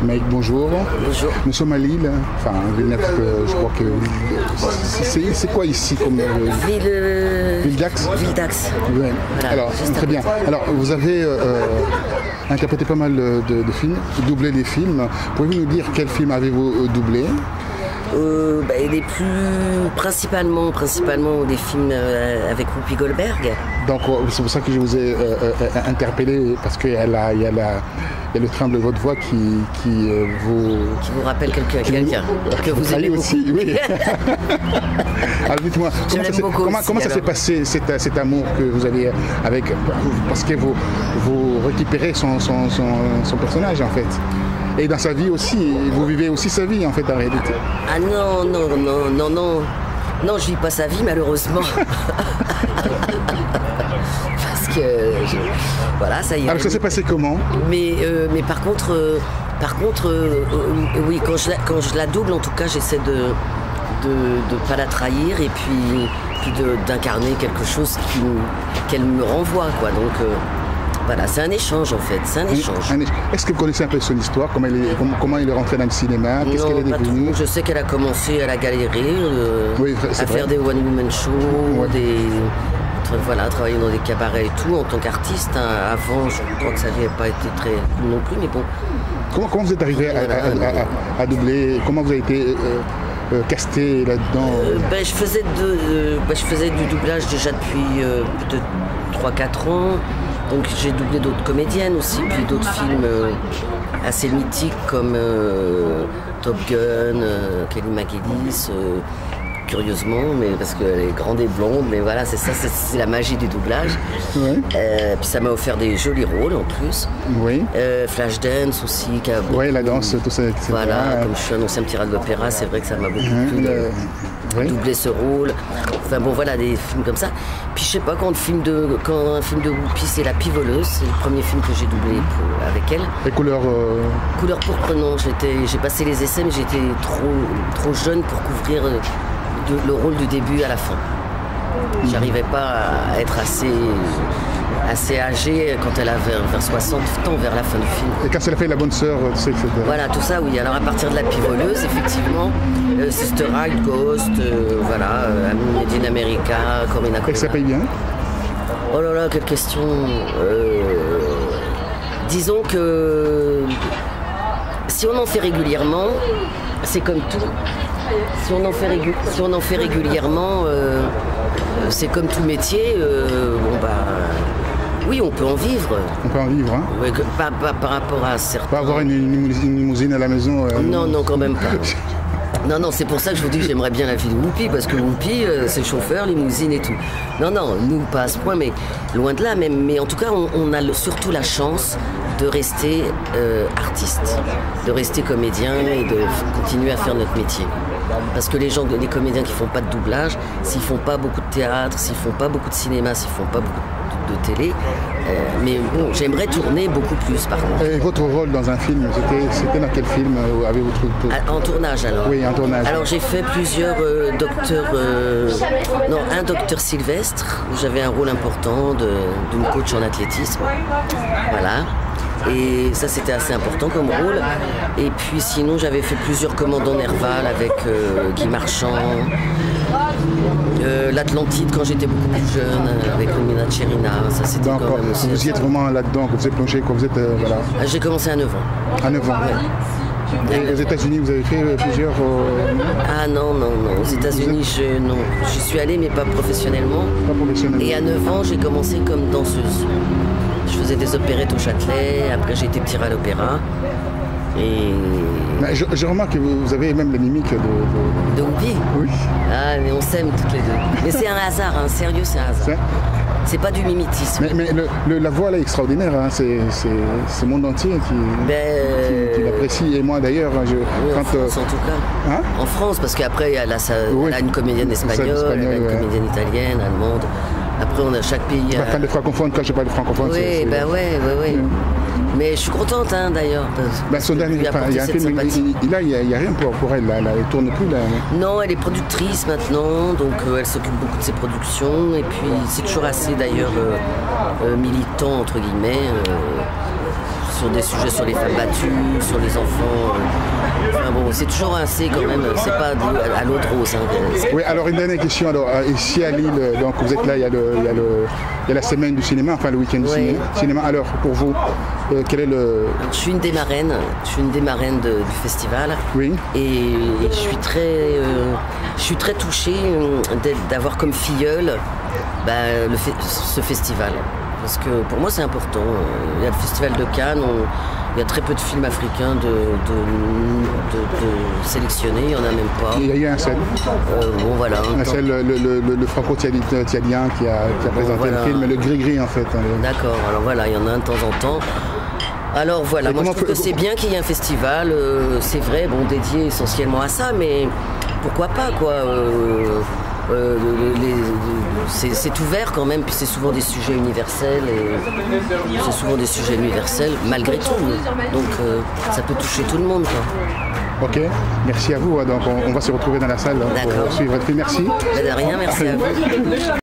Mike, bonjour. Bonjour. Nous sommes à Lille, enfin Villeneuve, je crois que... C'est quoi ici comme... Ville d'Axe. Ville d'Axe. Ouais. Voilà, Alors, très bien. Alors, vous avez interprété pas mal de films, doublé des films. Pouvez-vous nous dire quel film avez-vous doublé? Les plus principalement des films avec Whoopi Goldberg. Donc c'est pour ça que je vous ai interpellé, parce qu'il y a le tremble de votre voix qui vous rappelle quelqu'un que vous aimez beaucoup. Aussi, oui. Alors dites-moi, comment ça s'est passé cet amour que vous avez avec, parce que vous récupérez son personnage en fait. Et dans sa vie aussi, vous vivez aussi sa vie en fait en réalité. Ah non, je vis pas sa vie malheureusement. Parce que voilà, ça y est. Alors ça s'est passé comment? Mais par contre, oui, quand je la double, en tout cas, j'essaie de pas la trahir et puis d'incarner quelque chose qu'elle me renvoie, quoi. Donc voilà, c'est un échange en fait, c'est un échange. Est-ce que vous connaissez un peu son histoire, comment il est rentré dans le cinéma, qu'est-ce qu'elle est devenue? Je sais qu'elle a commencé à la galérer, à faire des one-woman shows, voilà, travailler dans des cabarets et tout en tant qu'artiste. Avant, je crois que ça n'avait pas été très cool non plus, mais bon. Comment vous êtes arrivé à doubler? Comment vous avez été casté là-dedans? Je faisais du doublage déjà depuis peut-être 3-4 ans. Donc j'ai doublé d'autres comédiennes aussi, puis d'autres films assez mythiques comme Top Gun, Kelly McGillis, curieusement, mais parce qu'elle est grande et blonde, mais voilà, c'est la magie du doublage. Ouais. Puis ça m'a offert des jolis rôles en plus. Oui. Flashdance aussi. Oui, la danse, tout ça, etc. Voilà, comme je suis un ancien petit rat de l'opéra, c'est vrai que ça m'a beaucoup plu de doubler ce rôle. Enfin bon, voilà, des films comme ça. Puis je sais pas, quand un film de Whoopi, c'est La Pivoleuse, c'est le premier film que j'ai doublé avec elle. Et couleur pourpre, non, j'ai passé les essais, mais j'étais trop jeune pour couvrir le rôle du début à la fin. J'arrivais pas à être assez âgée quand elle avait vers 60 ans, vers la fin du film. Et quand elle a fait La Bonne Sœur, tu sais, etc. Voilà, tout ça, oui. Alors à partir de La Pivoleuse, effectivement, Sister Act, Ghost, Made in America, Corina. Et ça paye bien? Oh là là, quelle question. Disons que si on en fait régulièrement, c'est comme tout. Si on en fait régulièrement, c'est comme tout métier. Oui, on peut en vivre. On peut en vivre, hein? Ouais, par rapport à certains... Pas avoir une limousine à la maison. Non, quand même pas. Non, c'est pour ça que je vous dis que j'aimerais bien la vie de Whoopi, parce que Whoopi, c'est chauffeur, limousine et tout. Non, nous, pas à ce point, mais loin de là. Mais en tout cas, on a surtout la chance de rester artiste, de rester comédien et de continuer à faire notre métier. Parce que les comédiens qui font pas de doublage, s'ils font pas beaucoup de théâtre, s'ils font pas beaucoup de cinéma, s'ils font pas beaucoup de télé, mais bon, j'aimerais tourner beaucoup plus par contre. Et votre rôle dans un film, c'était dans quel film avez-vous trouvé? En tournage alors? Oui, en tournage. Alors j'ai fait plusieurs un docteur Sylvestre, où j'avais un rôle important d'une coach en athlétisme. Voilà. Et ça, c'était assez important comme rôle. Et puis sinon, j'avais fait plusieurs commandants Nerval avec Guy Marchand. L'Atlantide quand j'étais beaucoup plus jeune, avec Romina Tcherina. Ça, c'était quand même aussi. Vous y êtes vraiment là-dedans, que vous êtes plongé, que vous êtes... voilà. J'ai commencé à 9 ans. À 9 ans, ouais. Et aux États-Unis, vous avez fait plusieurs... Ah non. Aux États-Unis, j'y suis allée, mais pas professionnellement. Pas professionnellement. Et à 9 ans, j'ai commencé comme danseuse. Je faisais des opérettes au Châtelet, après j'ai été petit à l'opéra. Et... Je remarque que vous avez même la mimique de Whoopi. Oui. Ah, mais on s'aime toutes les deux. Mais c'est un hasard, hein. Sérieux, c'est un hasard. C'est pas du mimétisme. Mais la voix, elle est extraordinaire. Hein. C'est le monde entier qui l'apprécie. Et moi, d'ailleurs, en France, en tout cas. Hein? En France, parce qu'après, elle a une comédienne espagnole, elle a une comédienne italienne, allemande. Après, on a chaque pays. Quand les francophones, quand je parle de francophones, oui, oui. Mais je suis contente, hein, d'ailleurs. Son dernier, il y a un film, il y a rien pour elle, elle tourne plus là. Non, elle est productrice maintenant, donc elle s'occupe beaucoup de ses productions. Et puis, c'est toujours assez, d'ailleurs, militant, entre guillemets. sur des sujets sur les femmes battues, sur les enfants. Enfin bon, c'est toujours assez quand même, c'est pas à l'eau de rose. Hein. Oui, alors une dernière question. Alors, ici à Lille, donc vous êtes là, il y a la semaine du cinéma, enfin le week-end du cinéma. Alors, pour vous, quel est le... Je suis une des marraines, du festival. Oui. Et je suis très touchée d'avoir comme filleule ce festival. Parce que pour moi c'est important. Il y a le festival de Cannes, il y a très peu de films africains de sélectionnés, il n'y en a même pas. Il y a eu un seul. Bon voilà. Un seul, le franco-tiadien qui a présenté le film, le gris-gris en fait. D'accord, alors voilà, il y en a un de temps en temps. Alors voilà, moi je trouve que c'est bien qu'il y ait un festival, c'est vrai, bon, dédié essentiellement à ça, mais pourquoi pas quoi. C'est ouvert quand même, puis c'est souvent des sujets universels malgré tout. Donc ça peut toucher tout le monde. Quoi. Ok, merci à vous. Donc on va se retrouver dans la salle pour suivre votre film. Merci. De rien, merci à vous.